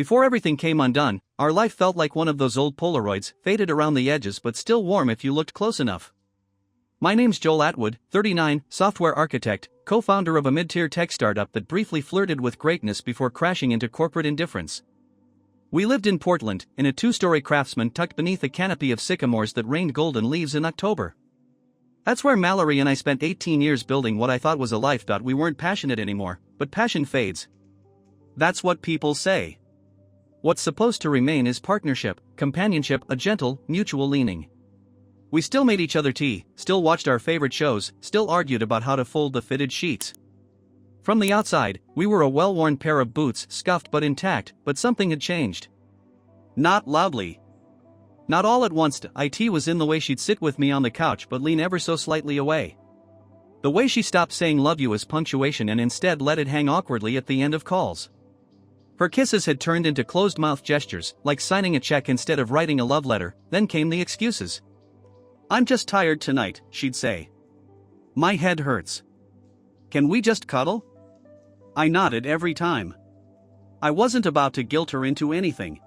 Before everything came undone, our life felt like one of those old Polaroids, faded around the edges but still warm if you looked close enough. My name's Joel Atwood, 39, software architect, co-founder of a mid-tier tech startup that briefly flirted with greatness before crashing into corporate indifference. We lived in Portland, in a two-story Craftsman tucked beneath a canopy of sycamores that rained golden leaves in October. That's where Mallory and I spent 18 years building what I thought was a life. We weren't passionate anymore, but passion fades. That's what people say. What's supposed to remain is partnership, companionship, a gentle, mutual leaning. We still made each other tea, still watched our favorite shows, still argued about how to fold the fitted sheets. From the outside, we were a well-worn pair of boots, scuffed but intact, but something had changed. Not loudly. Not all at once. It was in the way she'd sit with me on the couch but lean ever so slightly away. The way she stopped saying love you as punctuation and instead let it hang awkwardly at the end of calls. Her kisses had turned into closed-mouth gestures, like signing a check instead of writing a love letter. Then came the excuses. I'm just tired tonight, she'd say. My head hurts. Can we just cuddle? I nodded every time. I wasn't about to guilt her into anything.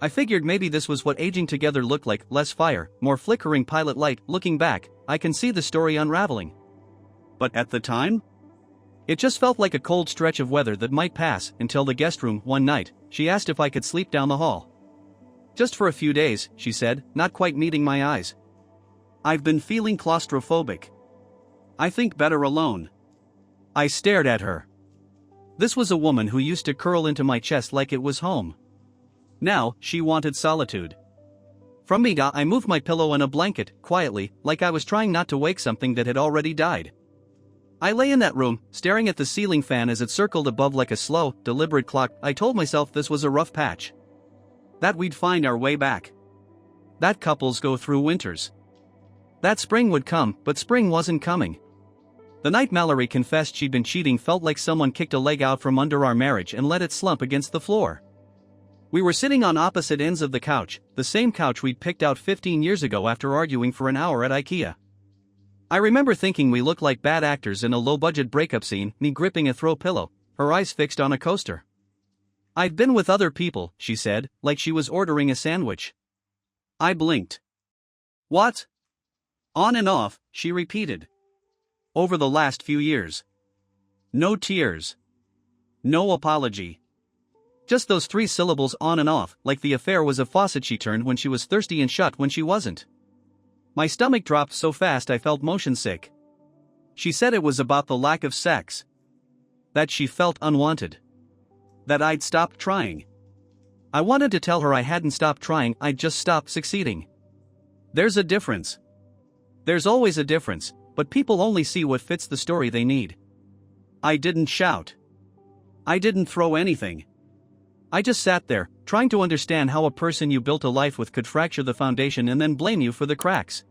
I figured maybe this was what aging together looked like, less fire, more flickering pilot light. Looking back, I can see the story unraveling. But at the time? It just felt like a cold stretch of weather that might pass, until the guest room, one night, she asked if I could sleep down the hall. Just for a few days, she said, not quite meeting my eyes. I've been feeling claustrophobic. I think better alone. I stared at her. This was a woman who used to curl into my chest like it was home. Now, she wanted solitude. From me, I moved my pillow and a blanket, quietly, like I was trying not to wake something that had already died. I lay in that room, staring at the ceiling fan as it circled above like a slow, deliberate clock. I told myself this was a rough patch. That we'd find our way back. That couples go through winters. That spring would come, but spring wasn't coming. The night Mallory confessed she'd been cheating felt like someone kicked a leg out from under our marriage and let it slump against the floor. We were sitting on opposite ends of the couch, the same couch we'd picked out 15 years ago after arguing for an hour at IKEA. I remember thinking we looked like bad actors in a low-budget breakup scene, me gripping a throw pillow, her eyes fixed on a coaster. I'd been with other people, she said, like she was ordering a sandwich. I blinked. What? On and off, she repeated. Over the last few years. No tears. No apology. Just those 3 syllables on and off, like the affair was a faucet she turned when she was thirsty and shut when she wasn't. My stomach dropped so fast I felt motion sick. She said it was about the lack of sex. That she felt unwanted. That I'd stopped trying. I wanted to tell her I hadn't stopped trying, I'd just stopped succeeding. There's a difference. There's always a difference, but people only see what fits the story they need. I didn't shout. I didn't throw anything. I just sat there, trying to understand how a person you built a life with could fracture the foundation and then blame you for the cracks.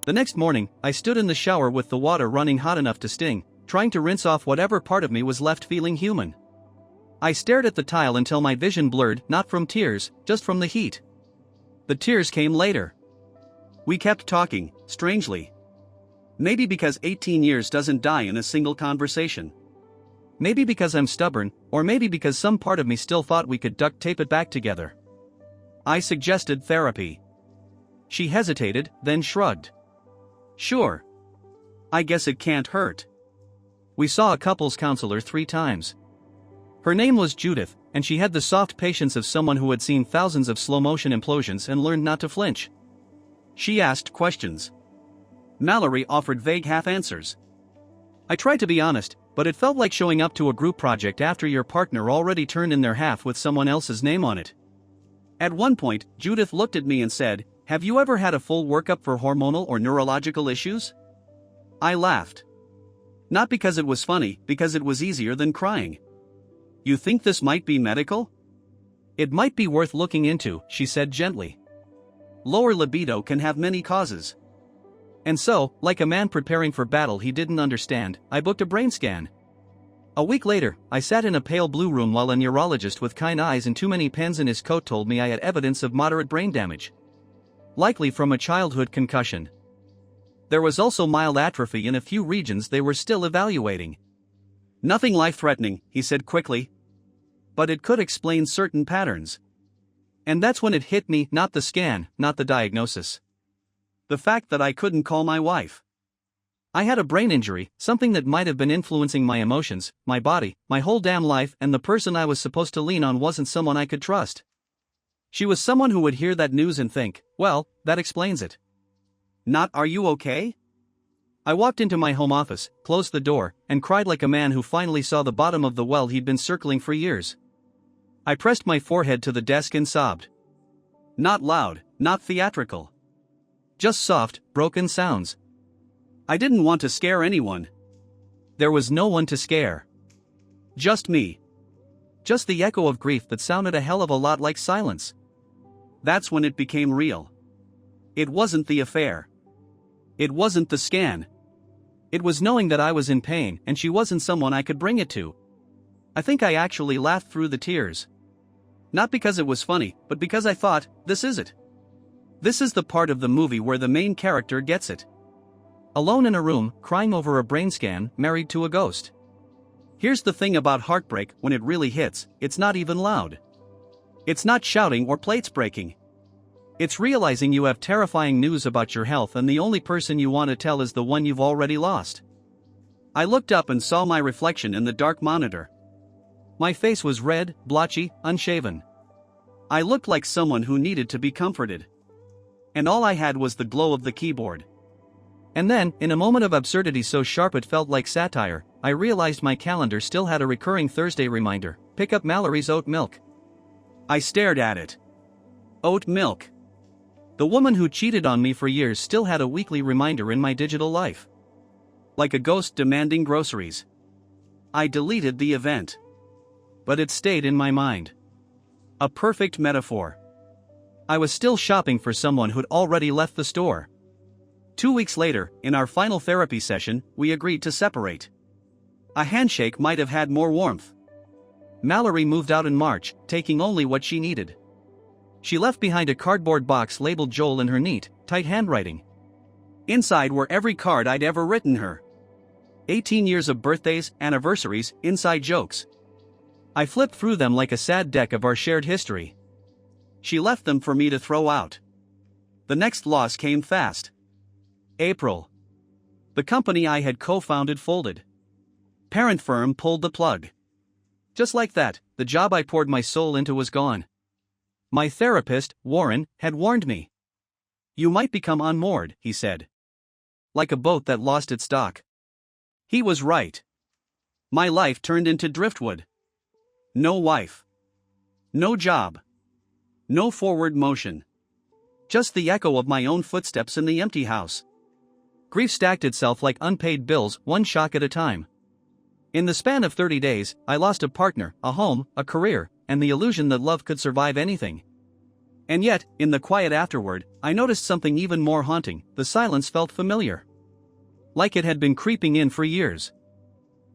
The next morning, I stood in the shower with the water running hot enough to sting, trying to rinse off whatever part of me was left feeling human. I stared at the tile until my vision blurred, not from tears, just from the heat. The tears came later. We kept talking, strangely. Maybe because 18 years doesn't die in a single conversation. Maybe because I'm stubborn, or maybe because some part of me still thought we could duct tape it back together. I suggested therapy. She hesitated, then shrugged. Sure. I guess it can't hurt. We saw a couples counselor 3 times. Her name was Judith, and she had the soft patience of someone who had seen thousands of slow-motion implosions and learned not to flinch. She asked questions. Mallory offered vague half-answers. I tried to be honest, but it felt like showing up to a group project after your partner already turned in their half with someone else's name on it. At one point, Judith looked at me and said, "Have you ever had a full workup for hormonal or neurological issues?" I laughed. Not because it was funny, because it was easier than crying. You think this might be medical? It might be worth looking into, she said gently. Lower libido can have many causes. And so, like a man preparing for battle he didn't understand, I booked a brain scan. A week later, I sat in a pale blue room while a neurologist with kind eyes and too many pens in his coat told me I had evidence of moderate brain damage. Likely from a childhood concussion. There was also mild atrophy in a few regions they were still evaluating. Nothing life-threatening, he said quickly. but it could explain certain patterns. And that's when it hit me, not the scan, not the diagnosis. The fact that I couldn't call my wife. I had a brain injury, something that might have been influencing my emotions, my body, my whole damn life, and the person I was supposed to lean on wasn't someone I could trust. She was someone who would hear that news and think, well, that explains it. Not, are you okay? I walked into my home office, closed the door, and cried like a man who finally saw the bottom of the well he'd been circling for years. I pressed my forehead to the desk and sobbed. Not loud, not theatrical. Just soft, broken sounds. I didn't want to scare anyone. There was no one to scare. Just me. Just the echo of grief that sounded a hell of a lot like silence. That's when it became real. It wasn't the affair. It wasn't the scan. It was knowing that I was in pain and she wasn't someone I could bring it to. I think I actually laughed through the tears. Not because it was funny, but because I thought, this is it. This is the part of the movie where the main character gets it. Alone in a room, crying over a brain scan, married to a ghost. Here's the thing about heartbreak: when it really hits, it's not even loud. It's not shouting or plates breaking. It's realizing you have terrifying news about your health and the only person you want to tell is the one you've already lost. I looked up and saw my reflection in the dark monitor. My face was red, blotchy, unshaven. I looked like someone who needed to be comforted. And all I had was the glow of the keyboard. And then, in a moment of absurdity so sharp it felt like satire, I realized my calendar still had a recurring Thursday reminder: pick up Mallory's oat milk. I stared at it. Oat milk. The woman who cheated on me for years still had a weekly reminder in my digital life. Like a ghost demanding groceries. I deleted the event. But it stayed in my mind. A perfect metaphor. I was still shopping for someone who'd already left the store. 2 weeks later, in our final therapy session, we agreed to separate. A handshake might have had more warmth. Mallory moved out in March, taking only what she needed. She left behind a cardboard box labeled Joel in her neat, tight handwriting. Inside were every card I'd ever written her. 18 years of birthdays, anniversaries, inside jokes. I flipped through them like a sad deck of our shared history. She left them for me to throw out. The next loss came fast. April. The company I had co-founded folded. Parent firm pulled the plug. Just like that, the job I poured my soul into was gone. My therapist, Warren, had warned me. You might become unmoored, he said. Like a boat that lost its dock. He was right. My life turned into driftwood. No wife. No job. No forward motion. Just the echo of my own footsteps in the empty house. Grief stacked itself like unpaid bills, one shock at a time. In the span of 30 days, I lost a partner, a home, a career, and the illusion that love could survive anything. And yet, in the quiet afterward, I noticed something even more haunting: the silence felt familiar. Like it had been creeping in for years.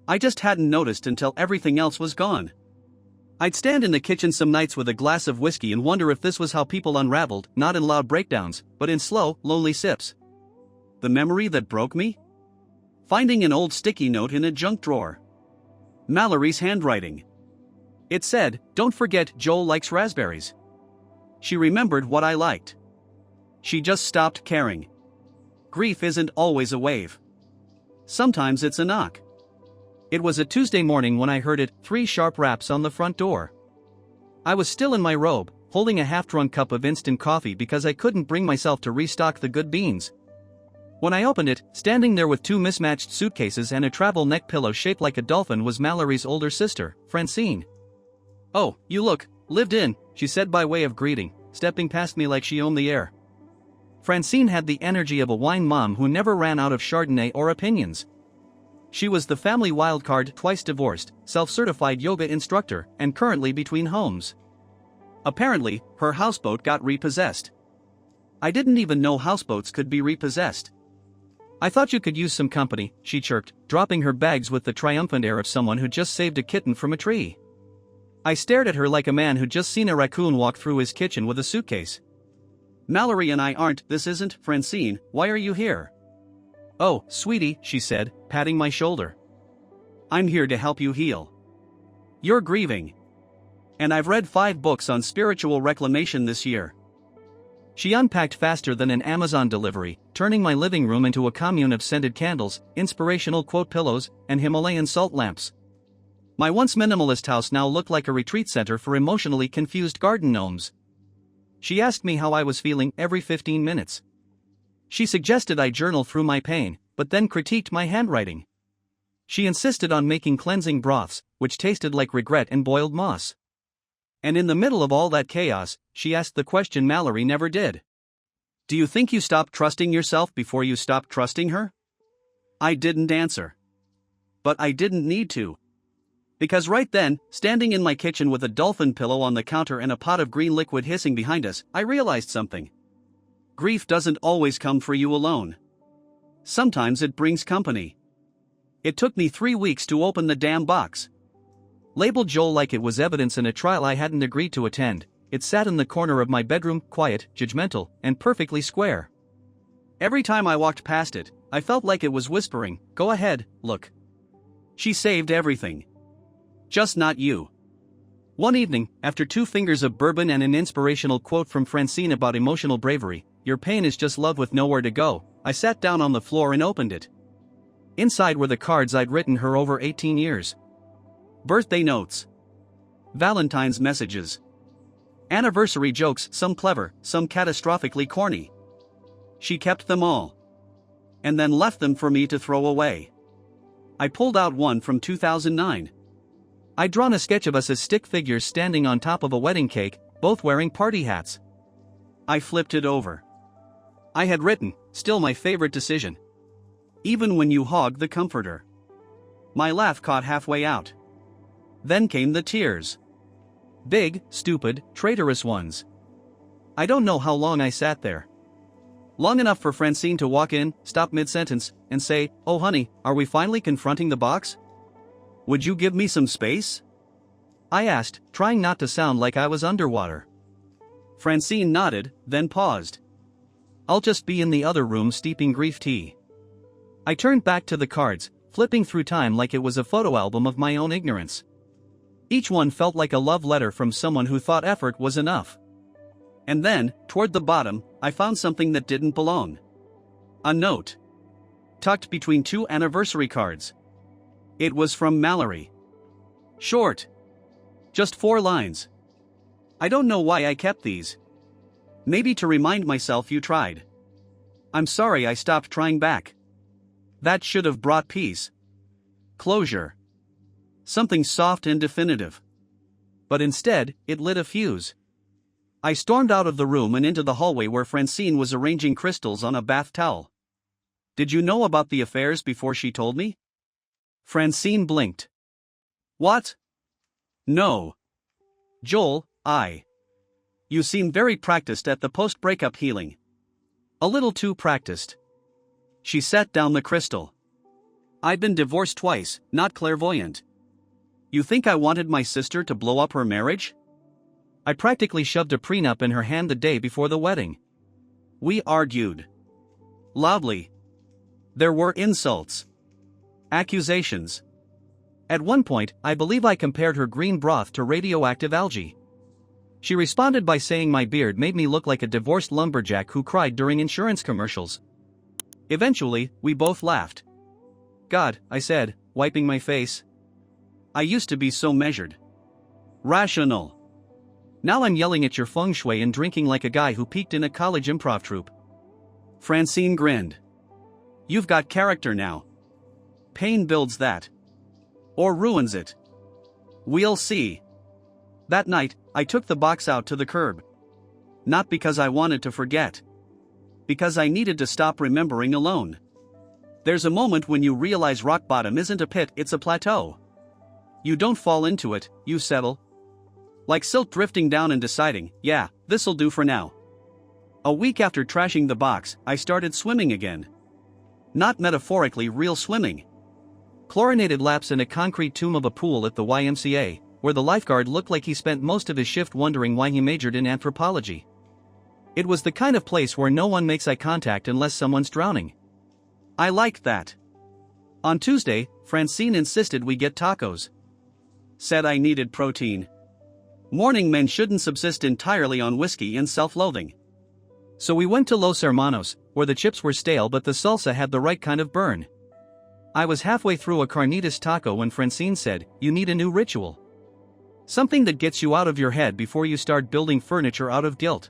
I just hadn't noticed until everything else was gone. I'd stand in the kitchen some nights with a glass of whiskey and wonder if this was how people unraveled, not in loud breakdowns, but in slow, lonely sips. The memory that broke me? Finding an old sticky note in a junk drawer. Mallory's handwriting. It said, "Don't forget Joel likes raspberries." She remembered what I liked. She just stopped caring. Grief isn't always a wave. Sometimes it's a knock. It was a Tuesday morning when I heard it, 3 sharp raps on the front door. I was still in my robe, holding a half-drunk cup of instant coffee because I couldn't bring myself to restock the good beans. When I opened it, standing there with 2 mismatched suitcases and a travel neck pillow shaped like a dolphin was Mallory's older sister, Francine. "Oh, you look lived in," she said by way of greeting, stepping past me like she owned the air. Francine had the energy of a wine mom who never ran out of Chardonnay or opinions. She was the family wildcard, twice divorced, self-certified yoga instructor, and currently between homes. Apparently, her houseboat got repossessed. I didn't even know houseboats could be repossessed. "I thought you could use some company," she chirped, dropping her bags with the triumphant air of someone who just saved a kitten from a tree. I stared at her like a man who'd just seen a raccoon walk through his kitchen with a suitcase. "Mallory and I aren't, this isn't, Francine, why are you here?" "Oh, sweetie," she said, patting my shoulder. "I'm here to help you heal. You're grieving. And I've read 5 books on spiritual reclamation this year. She unpacked faster than an Amazon delivery, turning my living room into a commune of scented candles, inspirational quote pillows, and Himalayan salt lamps. My once minimalist house now looked like a retreat center for emotionally confused garden gnomes. She asked me how I was feeling every 15 minutes. She suggested I journal through my pain, but then critiqued my handwriting. She insisted on making cleansing broths, which tasted like regret and boiled moss. And in the middle of all that chaos, she asked the question Mallory never did. Do you think you stopped trusting yourself before you stopped trusting her? I didn't answer. But I didn't need to. Because right then, standing in my kitchen with a dolphin pillow on the counter and a pot of green liquid hissing behind us, I realized something. Grief doesn't always come for you alone. Sometimes it brings company. It took me 3 weeks to open the damn box. Labeled Joel like it was evidence in a trial I hadn't agreed to attend, it sat in the corner of my bedroom, quiet, judgmental, and perfectly square. Every time I walked past it, I felt like it was whispering, "Go ahead, look. She saved everything. Just not you." One evening, after 2 fingers of bourbon and an inspirational quote from Francine about emotional bravery, "Your pain is just love with nowhere to go," I sat down on the floor and opened it. Inside were the cards I'd written her over 18 years. Birthday notes. Valentine's messages. Anniversary jokes, some clever, some catastrophically corny. She kept them all. And then left them for me to throw away. I pulled out one from 2009. I'd drawn a sketch of us as stick figures standing on top of a wedding cake, both wearing party hats. I flipped it over. I had written, "Still my favorite decision. Even when you hog the comforter." My laugh caught halfway out. Then came the tears. Big, stupid, traitorous ones. I don't know how long I sat there. Long enough for Francine to walk in, stop mid-sentence, and say, "Oh honey, are we finally confronting the box? Would you give me some space?" I asked, trying not to sound like I was underwater. Francine nodded, then paused. "I'll just be in the other room steeping grief tea." I turned back to the cards, flipping through time like it was a photo album of my own ignorance. Each one felt like a love letter from someone who thought effort was enough. And then, toward the bottom, I found something that didn't belong. A note. Tucked between 2 anniversary cards. It was from Mallory. Short. Just 4 lines. I don't know why I kept these. Maybe to remind myself you tried. I'm sorry I stopped trying back. That should have brought peace. Closure. Something soft and definitive. But instead, it lit a fuse. I stormed out of the room and into the hallway where Francine was arranging crystals on a bath towel. "Did you know about the affairs before she told me?" Francine blinked. "What?" "No. Joel, You seem very practiced at the post-breakup healing. A little too practiced." She set down the crystal. "I've been divorced twice, not clairvoyant. You think I wanted my sister to blow up her marriage?" I practically shoved a prenup in her hand the day before the wedding. We argued. Loudly. There were insults. Accusations. At one point, I believe I compared her green broth to radioactive algae. She responded by saying my beard made me look like a divorced lumberjack who cried during insurance commercials. Eventually, we both laughed. "God," I said, wiping my face. "I used to be so measured. Rational. Now I'm yelling at your feng shui and drinking like a guy who peaked in a college improv troupe." Francine grinned. "You've got character now. Pain builds that. Or ruins it. We'll see." That night, I took the box out to the curb. Not because I wanted to forget. Because I needed to stop remembering alone. There's a moment when you realize rock bottom isn't a pit, it's a plateau. You don't fall into it, you settle. Like silt drifting down and deciding, yeah, this'll do for now. A week after trashing the box, I started swimming again. Not metaphorically real swimming. Chlorinated laps in a concrete tomb of a pool at the YMCA, where the lifeguard looked like he spent most of his shift wondering why he majored in anthropology. It was the kind of place where no one makes eye contact unless someone's drowning. I liked that. On Tuesday, Francine insisted we get tacos. Said I needed protein. Morning men shouldn't subsist entirely on whiskey and self-loathing. So we went to Los Hermanos, where the chips were stale but the salsa had the right kind of burn. I was halfway through a carnitas taco when Francine said, "You need a new ritual. Something that gets you out of your head before you start building furniture out of guilt."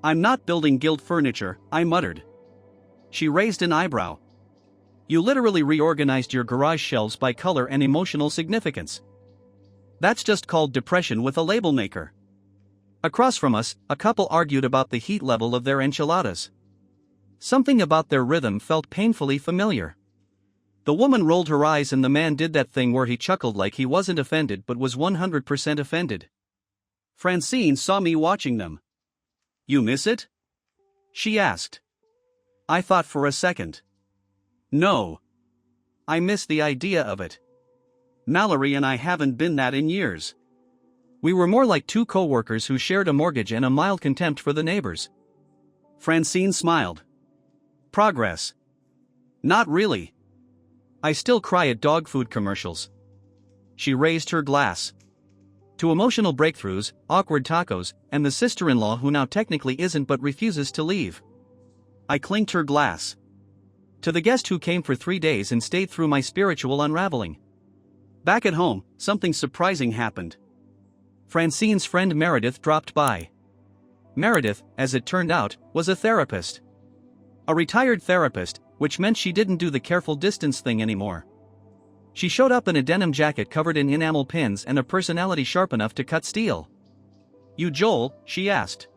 "I'm not building guilt furniture," I muttered. She raised an eyebrow. "You literally reorganized your garage shelves by color and emotional significance. That's just called depression with a label maker." Across from us, a couple argued about the heat level of their enchiladas. Something about their rhythm felt painfully familiar. The woman rolled her eyes and the man did that thing where he chuckled like he wasn't offended but was 100% offended. Francine saw me watching them. "You miss it?" she asked. I thought for a second. No. I miss the idea of it. Mallory and I haven't been that in years. We were more like two co-workers who shared a mortgage and a mild contempt for the neighbors. Francine smiled. Progress. Not really. I still cry at dog food commercials. She raised her glass. To emotional breakthroughs, awkward tacos, and the sister-in-law who now technically isn't but refuses to leave. I clinked her glass. To the guest who came for 3 days and stayed through my spiritual unraveling. Back at home, something surprising happened. Francine's friend Meredith dropped by. Meredith, as it turned out, was a therapist. A retired therapist, which meant she didn't do the careful distance thing anymore. She showed up in a denim jacket covered in enamel pins and a personality sharp enough to cut steel. "You Joel?" she asked.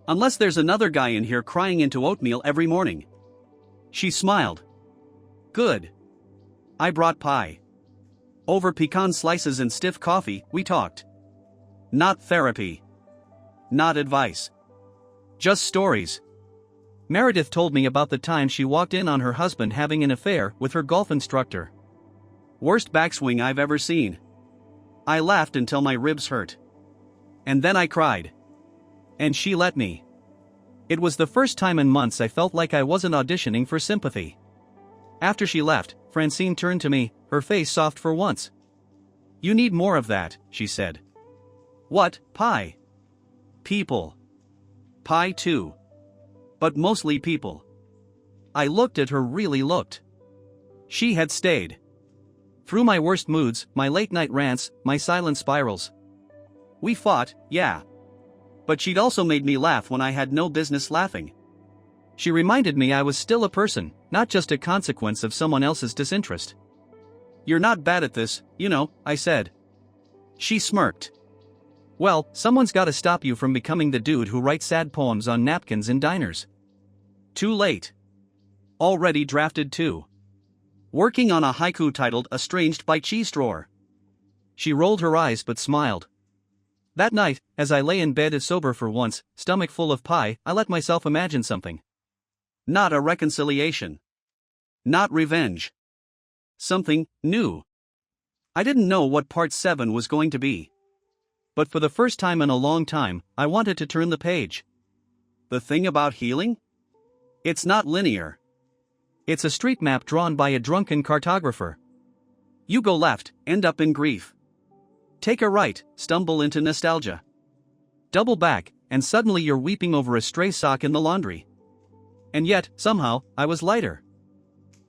"Unless there's another guy in here crying into oatmeal every morning." She smiled. "Good." I brought pie. Over pecan slices and stiff coffee, we talked. Not therapy. Not advice. Just stories. Meredith told me about the time she walked in on her husband having an affair with her golf instructor. Worst backswing I've ever seen. I laughed until my ribs hurt. And then I cried. And she let me. It was the first time in months I felt like I wasn't auditioning for sympathy. After she left, Francine turned to me, her face soft for once. "You need more of that," she said. "What, pie?" "People. Pie too. But mostly people." I looked at her, really looked. She had stayed. Through my worst moods, my late-night rants, my silent spirals. We fought, yeah. But she'd also made me laugh when I had no business laughing. She reminded me I was still a person, not just a consequence of someone else's disinterest. "You're not bad at this, you know," I said. She smirked. "Well, someone's gotta stop you from becoming the dude who writes sad poems on napkins in diners." Too late. Already drafted too. Working on a haiku titled "Estranged by Cheese Drawer." She rolled her eyes but smiled. That night, as I lay in bed sober for once, stomach full of pie, I let myself imagine something. Not a reconciliation. Not revenge. Something new. I didn't know what part 7 was going to be. But for the first time in a long time, I wanted to turn the page. The thing about healing? It's not linear. It's a street map drawn by a drunken cartographer. You go left, end up in grief. Take a right, stumble into nostalgia. Double back, and suddenly you're weeping over a stray sock in the laundry. And yet, somehow, I was lighter.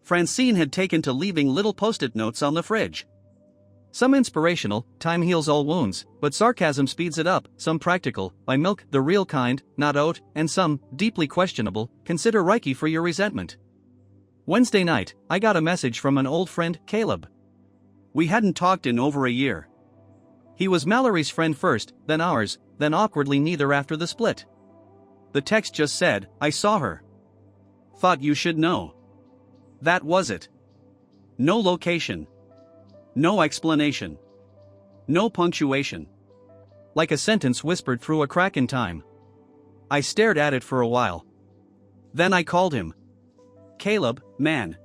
Francine had taken to leaving little post-it notes on the fridge. Some inspirational, time heals all wounds, but sarcasm speeds it up, some practical, buy milk, the real kind, not oat, and some, deeply questionable, consider Reiki for your resentment. Wednesday night, I got a message from an old friend, Caleb. We hadn't talked in over a year. He was Mallory's friend first, then ours, then awkwardly neither after the split. The text just said, "I saw her. Thought you should know." That was it. No location. No explanation. No punctuation. Like a sentence whispered through a crack in time. I stared at it for a while. Then I called him. "Caleb, man.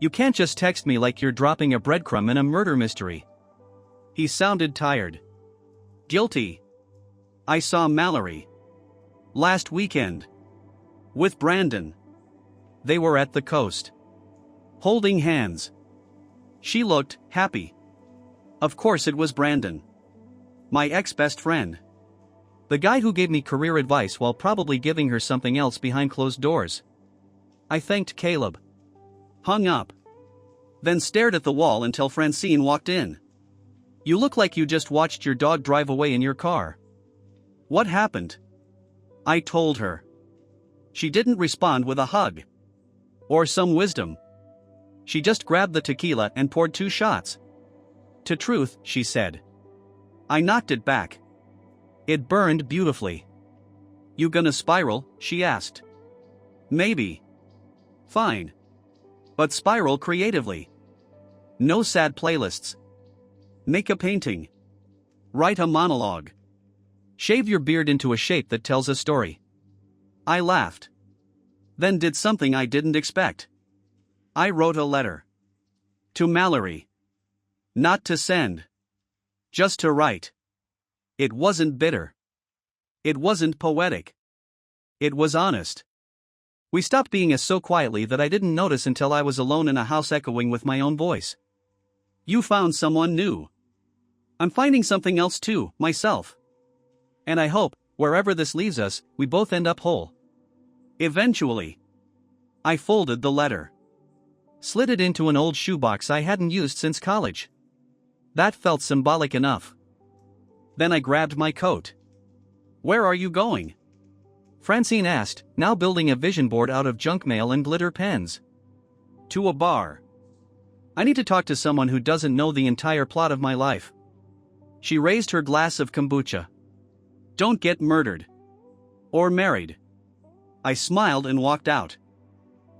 You can't just text me like you're dropping a breadcrumb in a murder mystery." He sounded tired. Guilty. "I saw Mallory. Last weekend. With Brandon. They were at the coast. Holding hands. She looked happy. Of course it was Brandon. My ex-best friend. The guy who gave me career advice while probably giving her something else behind closed doors. I thanked Caleb. Hung up. Then stared at the wall until Francine walked in. You look like you just watched your dog drive away in your car. What happened? I told her. She didn't respond with a hug. Or some wisdom. She just grabbed the tequila and poured 2 shots. To truth, she said. I knocked it back. It burned beautifully. You gonna spiral? She asked. Maybe. Fine. But spiral creatively. No sad playlists. Make a painting. Write a monologue. Shave your beard into a shape that tells a story. I laughed. Then did something I didn't expect. I wrote a letter. To Mallory. Not to send. Just to write. It wasn't bitter. It wasn't poetic. It was honest. We stopped being us so quietly that I didn't notice until I was alone in a house echoing with my own voice. You found someone new. I'm finding something else too, myself. And I hope, wherever this leaves us, we both end up whole. Eventually. I folded the letter. Slid it into an old shoebox I hadn't used since college. That felt symbolic enough. Then I grabbed my coat. Where are you going? Francine asked, now building a vision board out of junk mail and glitter pens. To a bar. I need to talk to someone who doesn't know the entire plot of my life. She raised her glass of kombucha. Don't get murdered. Or married. I smiled and walked out.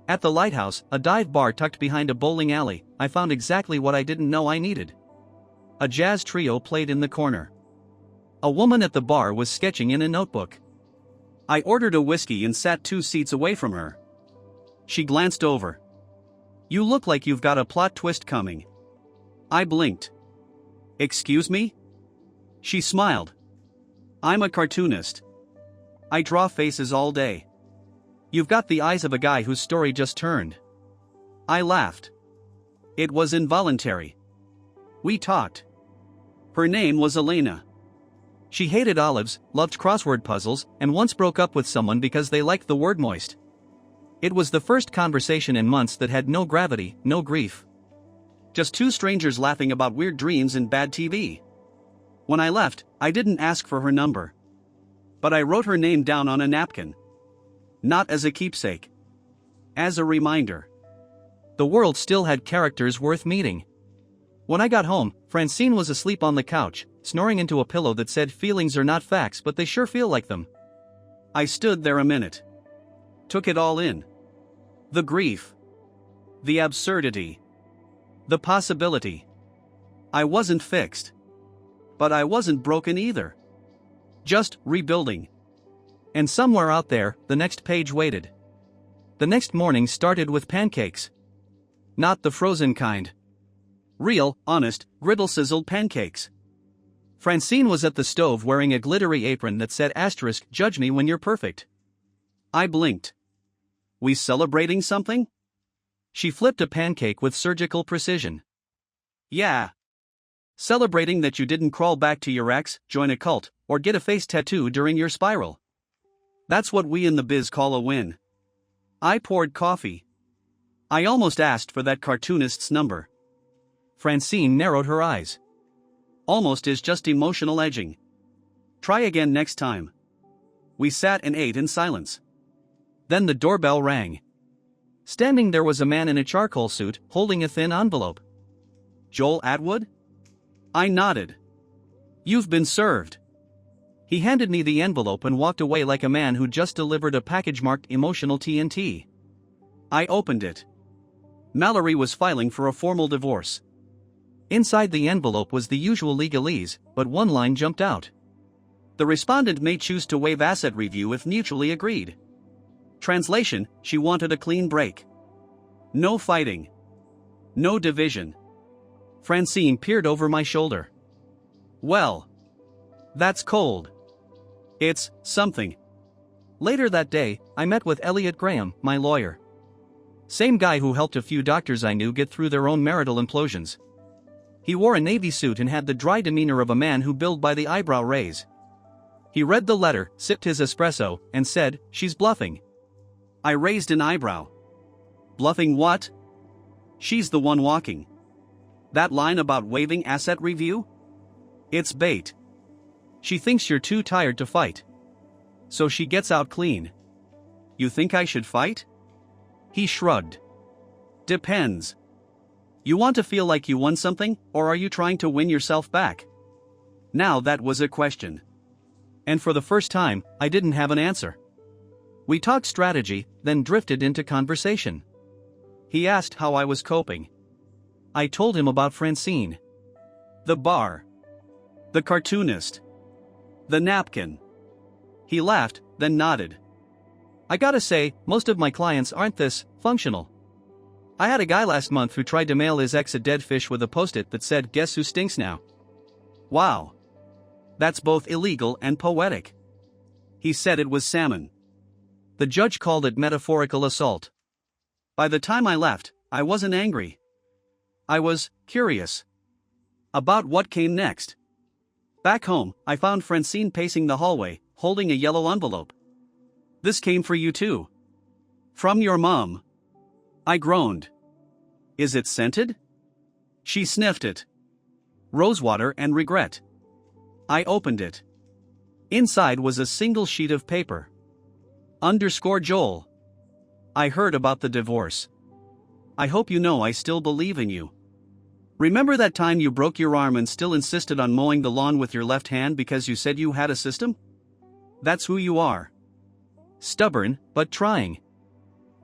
At the Lighthouse, a dive bar tucked behind a bowling alley, I found exactly what I didn't know I needed. A jazz trio played in the corner. A woman at the bar was sketching in a notebook. I ordered a whiskey and sat 2 seats away from her. She glanced over. You look like you've got a plot twist coming. I blinked. Excuse me? She smiled. I'm a cartoonist. I draw faces all day. You've got the eyes of a guy whose story just turned. I laughed. It was involuntary. We talked. Her name was Elena. She hated olives, loved crossword puzzles, and once broke up with someone because they liked the word moist. It was the first conversation in months that had no gravity, no grief. Just 2 strangers laughing about weird dreams and bad TV. When I left, I didn't ask for her number. But I wrote her name down on a napkin. Not as a keepsake. As a reminder. The world still had characters worth meeting. When I got home, Francine was asleep on the couch, snoring into a pillow that said feelings are not facts but they sure feel like them. I stood there a minute. Took it all in. The grief. The absurdity. The possibility. I wasn't fixed. But I wasn't broken either. Just rebuilding. And somewhere out there, the next page waited. The next morning started with pancakes. Not the frozen kind. Real, honest, griddle-sizzled pancakes. Francine was at the stove wearing a glittery apron that said *, judge me when you're perfect. I blinked. We celebrating something? She flipped a pancake with surgical precision. Yeah. Celebrating that you didn't crawl back to your ex, join a cult, or get a face tattoo during your spiral. That's what we in the biz call a win. I poured coffee. I almost asked for that cartoonist's number. Francine narrowed her eyes. Almost is just emotional edging. Try again next time. We sat and ate in silence. Then the doorbell rang. Standing there was a man in a charcoal suit, holding a thin envelope. Joel Atwood? I nodded. You've been served. He handed me the envelope and walked away like a man who just delivered a package marked emotional TNT. I opened it. Mallory was filing for a formal divorce. Inside the envelope was the usual legalese, but one line jumped out. The respondent may choose to waive asset review if mutually agreed. Translation, she wanted a clean break. No fighting. No division. Francine peered over my shoulder. Well. That's cold. It's something. Later that day, I met with Elliot Graham, my lawyer. Same guy who helped a few doctors I knew get through their own marital implosions. He wore a navy suit and had the dry demeanor of a man who billed by the eyebrow raise. He read the letter, sipped his espresso, and said, "She's bluffing." I raised an eyebrow. Bluffing what? She's the one walking. That line about waiving asset review? It's bait. She thinks you're too tired to fight. So she gets out clean. You think I should fight? He shrugged. Depends. You want to feel like you won something, or are you trying to win yourself back? Now that was a question. And for the first time, I didn't have an answer. We talked strategy, then drifted into conversation. He asked how I was coping. I told him about Francine. The bar. The cartoonist. The napkin. He laughed, then nodded. I gotta say, most of my clients aren't this functional. I had a guy last month who tried to mail his ex a dead fish with a post-it that said, "Guess who stinks now?" Wow. That's both illegal and poetic. He said it was salmon. The judge called it metaphorical assault. By the time I left, I wasn't angry. I was curious about what came next. Back home, I found Francine pacing the hallway, holding a yellow envelope. "This came for you too. From your mom." I groaned. "Is it scented?" She sniffed it. Rosewater and regret. I opened it. Inside was a single sheet of paper. _ Joel. I heard about the divorce. I hope you know I still believe in you. Remember that time you broke your arm and still insisted on mowing the lawn with your left hand because you said you had a system? That's who you are. Stubborn, but trying.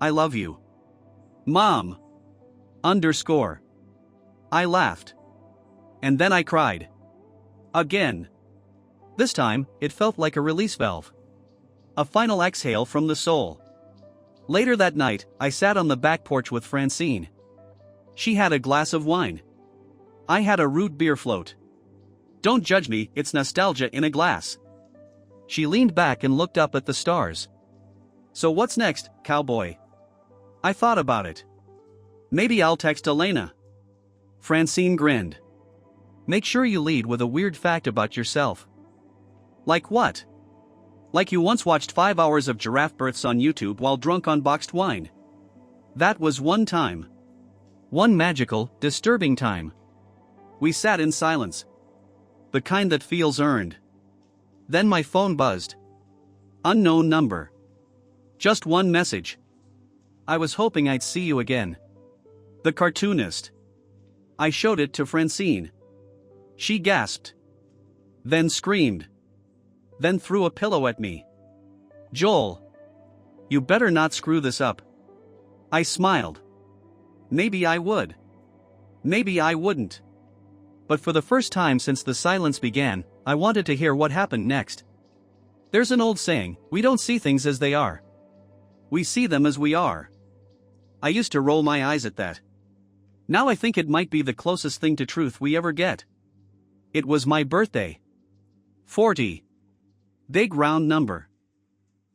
I love you. Mom. _ I laughed. And then I cried. Again. This time, it felt like a release valve. A final exhale from the soul. Later that night, I sat on the back porch with Francine. She had a glass of wine. I had a root beer float. Don't judge me, it's nostalgia in a glass. She leaned back and looked up at the stars. So what's next, cowboy? I thought about it. Maybe I'll text Elena. Francine grinned. Make sure you lead with a weird fact about yourself. Like what? Like you once watched 5 hours of giraffe births on YouTube while drunk on boxed wine. That was one time. One magical, disturbing time. We sat in silence. The kind that feels earned. Then my phone buzzed. Unknown number. Just one message. I was hoping I'd see you again. The cartoonist. I showed it to Francine. She gasped. Then screamed. Then threw a pillow at me. Joel. You better not screw this up. I smiled. Maybe I would. Maybe I wouldn't. But for the first time since the silence began, I wanted to hear what happened next. There's an old saying, we don't see things as they are. We see them as we are. I used to roll my eyes at that. Now I think it might be the closest thing to truth we ever get. It was my birthday. 40. Big round number.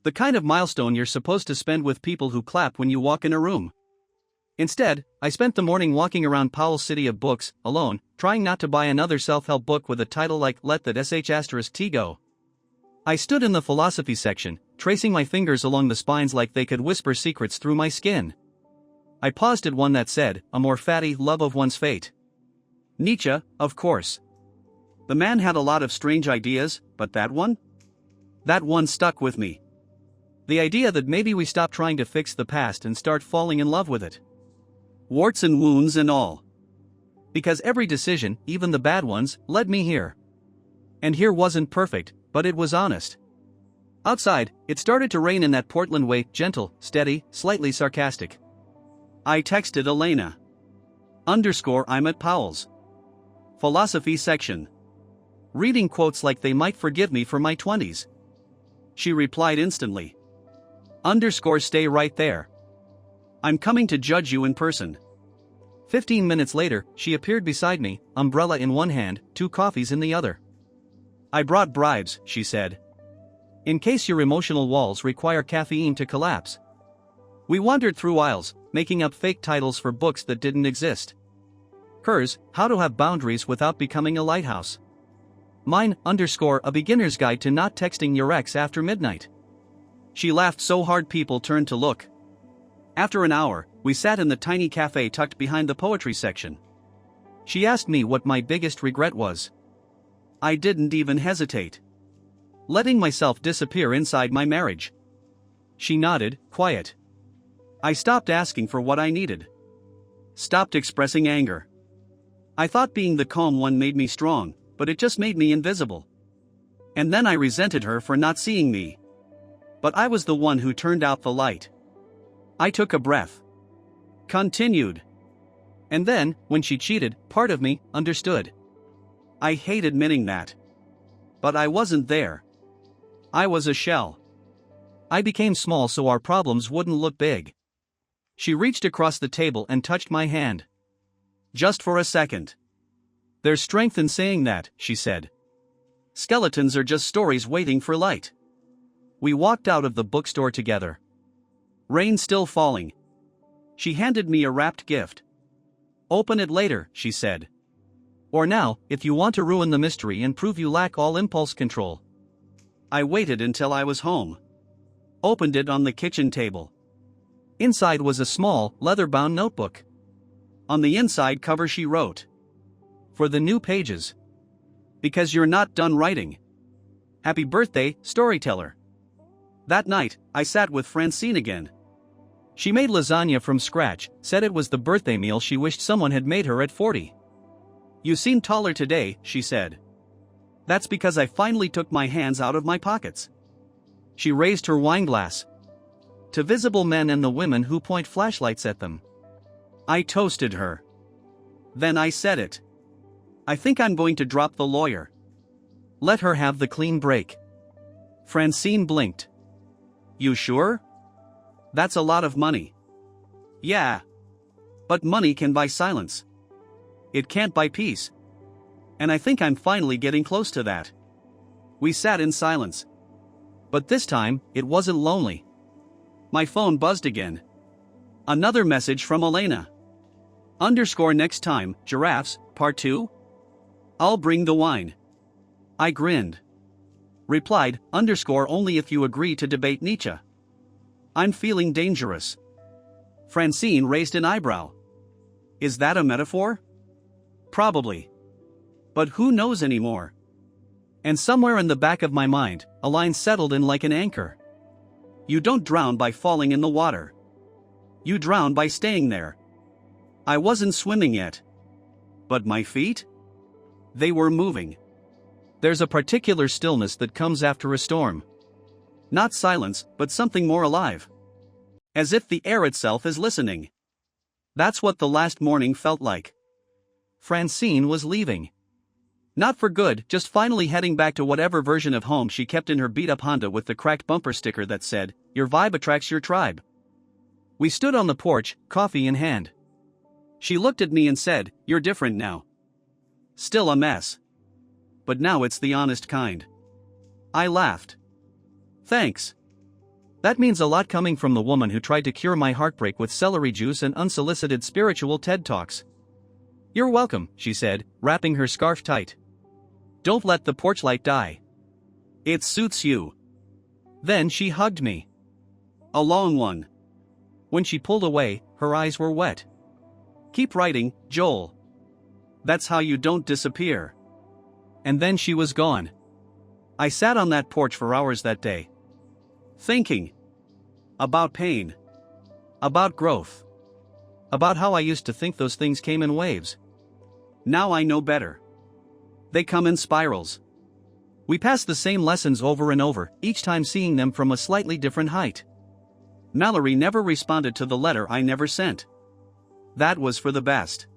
The kind of milestone you're supposed to spend with people who clap when you walk in a room. Instead, I spent the morning walking around Powell's City of Books, alone, trying not to buy another self-help book with a title like Let That sh*t Go. I stood in the philosophy section, tracing my fingers along the spines like they could whisper secrets through my skin. I paused at one that said, a more fatty love of one's fate. Nietzsche, of course. The man had a lot of strange ideas, but that one? That one stuck with me. The idea that maybe we stop trying to fix the past and start falling in love with it. Warts and wounds and all. Because every decision, even the bad ones, led me here. And here wasn't perfect, but it was honest. Outside, it started to rain in that Portland way, gentle, steady, slightly sarcastic. I texted Elena. I'm at Powell's philosophy section. Reading quotes like they might forgive me for my 20s. She replied instantly. Stay right there. I'm coming to judge you in person. 15 minutes later, she appeared beside me, umbrella in one hand, 2 coffees in the other. I brought bribes, she said. In case your emotional walls require caffeine to collapse. We wandered through aisles, making up fake titles for books that didn't exist. Hers, How to Have Boundaries Without Becoming a Lighthouse. Mine, A Beginner's Guide to Not Texting Your Ex After Midnight. She laughed so hard people turned to look. After an hour, we sat in the tiny cafe tucked behind the poetry section. She asked me what my biggest regret was. I didn't even hesitate. Letting myself disappear inside my marriage. She nodded, quiet. I stopped asking for what I needed. Stopped expressing anger. I thought being the calm one made me strong, but it just made me invisible. And then I resented her for not seeing me. But I was the one who turned out the light. I took a breath. Continued. And then, when she cheated, part of me understood. I hate admitting that. But I wasn't there. I was a shell. I became small so our problems wouldn't look big. She reached across the table and touched my hand. Just for a second. There's strength in saying that, she said. Skeletons are just stories waiting for light. We walked out of the bookstore together. Rain still falling. She handed me a wrapped gift. Open it later, she said. Or now, if you want to ruin the mystery and prove you lack all impulse control. I waited until I was home. Opened it on the kitchen table. Inside was a small, leather-bound notebook. On the inside cover she wrote. For the new pages. Because you're not done writing. Happy birthday, storyteller. That night, I sat with Francine again. She made lasagna from scratch, said it was the birthday meal she wished someone had made her at 40. You seem taller today, she said. That's because I finally took my hands out of my pockets. She raised her wine glass. To visible men and the women who point flashlights at them. I toasted her. Then I said it. I think I'm going to drop the lawyer. Let her have the clean break. Francine blinked. You sure? That's a lot of money. Yeah. But money can buy silence. It can't buy peace. And I think I'm finally getting close to that. We sat in silence. But this time, it wasn't lonely. My phone buzzed again. Another message from Elena. Next time, giraffes, part 2? I'll bring the wine. I grinned. Replied, only if you agree to debate Nietzsche. I'm feeling dangerous. Francine raised an eyebrow. Is that a metaphor? Probably. But who knows anymore? And somewhere in the back of my mind, a line settled in like an anchor. You don't drown by falling in the water. You drown by staying there. I wasn't swimming yet. But my feet? They were moving. There's a particular stillness that comes after a storm. Not silence, but something more alive. As if the air itself is listening. That's what the last morning felt like. Francine was leaving. Not for good, just finally heading back to whatever version of home she kept in her beat-up Honda with the cracked bumper sticker that said, "Your vibe attracts your tribe." We stood on the porch, coffee in hand. She looked at me and said, "You're different now." Still a mess. But now it's the honest kind. I laughed. Thanks. That means a lot coming from the woman who tried to cure my heartbreak with celery juice and unsolicited spiritual TED Talks. You're welcome, she said, wrapping her scarf tight. Don't let the porch light die. It suits you. Then she hugged me. A long one. When she pulled away, her eyes were wet. Keep writing, Joel. That's how you don't disappear. And then she was gone. I sat on that porch for hours that day. Thinking. About pain. About growth. About how I used to think those things came in waves. Now I know better. They come in spirals. We pass the same lessons over and over, each time seeing them from a slightly different height. Mallory never responded to the letter I never sent. That was for the best.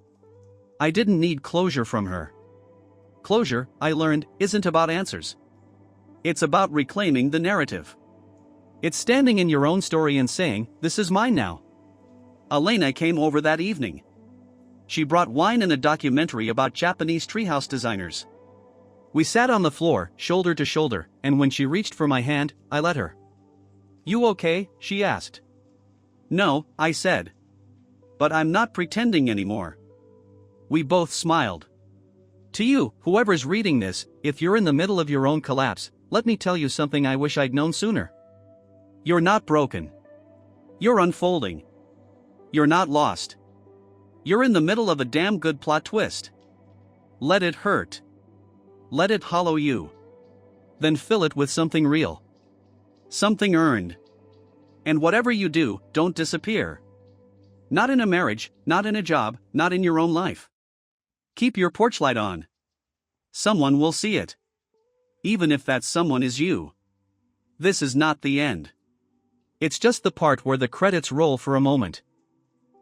I didn't need closure from her. Closure, I learned, isn't about answers. It's about reclaiming the narrative. It's standing in your own story and saying, "This is mine now." Elena came over that evening. She brought wine and a documentary about Japanese treehouse designers. We sat on the floor, shoulder to shoulder, and when she reached for my hand, I let her. "You okay?" she asked. "No," I said. "But I'm not pretending anymore." We both smiled. To you, whoever's reading this, if you're in the middle of your own collapse, let me tell you something I wish I'd known sooner. You're not broken. You're unfolding. You're not lost. You're in the middle of a damn good plot twist. Let it hurt. Let it hollow you. Then fill it with something real. Something earned. And whatever you do, don't disappear. Not in a marriage, not in a job, not in your own life. Keep your porch light on. Someone will see it. Even if that someone is you. This is not the end. It's just the part where the credits roll for a moment.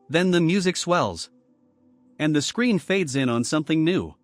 Then the music swells. And the screen fades in on something new.